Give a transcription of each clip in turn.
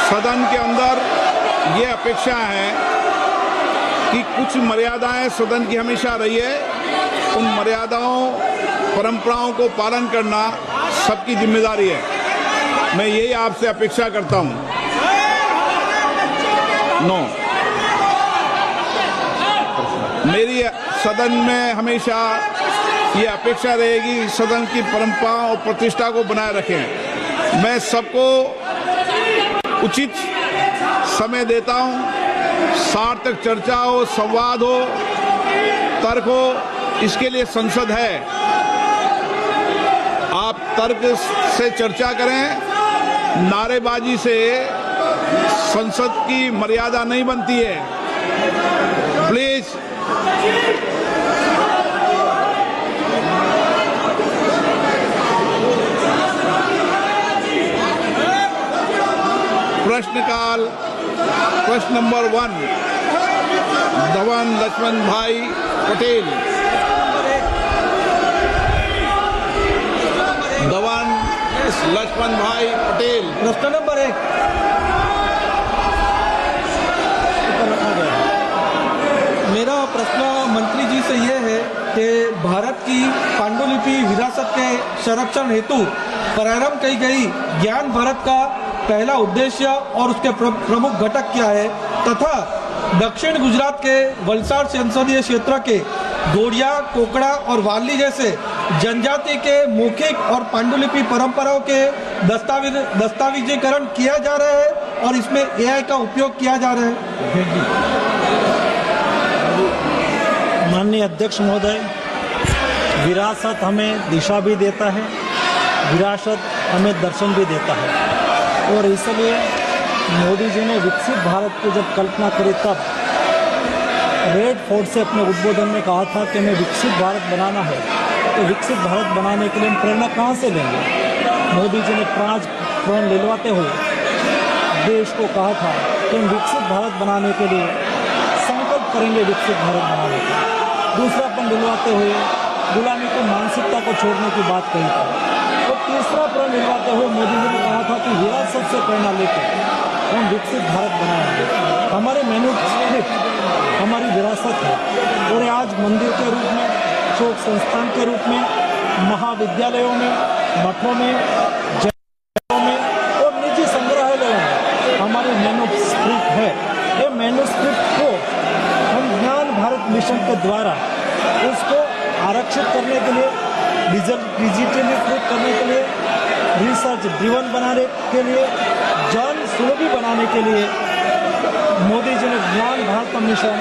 सदन के अंदर ये अपेक्षा है कि कुछ मर्यादाएं सदन की हमेशा रही है, उन मर्यादाओं परंपराओं को पालन करना सबकी जिम्मेदारी है। मैं यही आपसे अपेक्षा करता हूं। मेरी सदन में हमेशा ये अपेक्षा रहेगी, सदन की परंपरा और प्रतिष्ठा को बनाए रखें। मैं सबको उचित समय देता हूं, सार्थक चर्चा हो, संवाद हो, तर्क हो, इसके लिए संसद है। आप तर्क से चर्चा करें, नारेबाजी से संसद की मर्यादा नहीं बनती है। प्लीज प्रश्नकाल। प्रश्न नंबर 1 धवन लक्ष्मण भाई पटेल। धवन लक्ष्मण भाई पटेल। प्रश्न नंबर 1। मेरा प्रश्न मंत्री जी से यह है कि भारत की पांडुलिपि विरासत के संरक्षण हेतु प्रारंभ की गई ज्ञान भारत का पहला उद्देश्य और उसके प्रमुख घटक क्या है, तथा दक्षिण गुजरात के वलसाड संसदीय क्षेत्र के गोड़िया, कोकड़ा और वाली जैसे जनजाति के मौखिक और पांडुलिपि परंपराओं के दस्तावेजीकरण किया जा रहा है और इसमें AI का उपयोग किया जा रहा है। माननीय अध्यक्ष महोदय, विरासत हमें दिशा भी देता है, विरासत हमें दर्शन भी देता है, और इसलिए मोदी जी ने विकसित भारत की जब कल्पना करी तब रेड फोर्ट से अपने उद्बोधन में कहा था कि हमें विकसित भारत बनाना है। तो विकसित भारत बनाने के लिए हम प्रेरणा कहाँ से लेंगे? मोदी जी ने प्रण दिलवाते हुए देश को कहा था कि हम विकसित भारत बनाने के लिए संकल्प करेंगे, विकसित भारत बनाने का। दूसरापन दिलवाते हुए गुलामी की मानसिकता को छोड़ने की बात कही थी। और तीसरा प्रण दिलवाते हुए मोदी जी ने कहा था कि विरासत से प्रेरणा लेकर हम विकसित भारत बनाएंगे। हमारे मैन्युस्क्रिप्ट हमारी विरासत है, और आज मंदिर के रूप में, शोक संस्थान के रूप में, महाविद्यालयों में, मठों में, जगहों में और निजी संग्रहालयों में हमारी मैन्युस्क्रिप्ट है। ये मैन्युस्क्रिप्ट को हम ज्ञान भारत मिशन के द्वारा उसको आरक्षित करने के लिए, डिजिटलीकृत करने के लिए, रिसर्च ड्रिवन बनाने के लिए, जन सुलभी बनाने के लिए मोदी जी ने ज्ञान भारत मिशन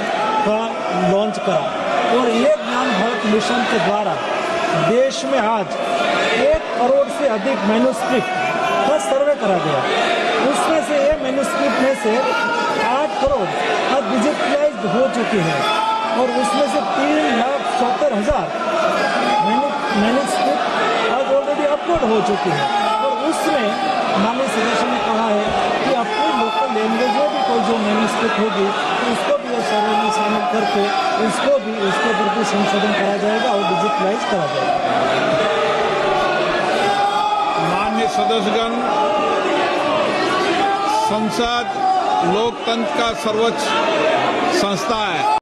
का लॉन्च करा। और ये ज्ञान भारत मिशन के द्वारा देश में आज 1 करोड़ से अधिक मैन्युस्क्रिप्ट का सर्वे करा गया। उसमें से ये मैन्युस्क्रिप्ट में से 8 करोड़ अब डिजिटलाइज्ड हो चुकी है, और उसमें से 3,70,000 मैन्युस्क्रिप्ट आज ऑलरेडी अपलोड हो चुकी है। और उसमें माननीय सदस्य ने कहा है कि अपनी लोकल लैंग्वेज में भी कोई जो मैन्युस्क्रिप्ट होगी तो उसको भी सर्वे में शामिल करके उसके ऊपर भी संशोधन करा जाएगा और डिजिटलाइज करा जाएगा। माननीय सदस्यगण, संसद लोकतंत्र का सर्वोच्च संस्था है।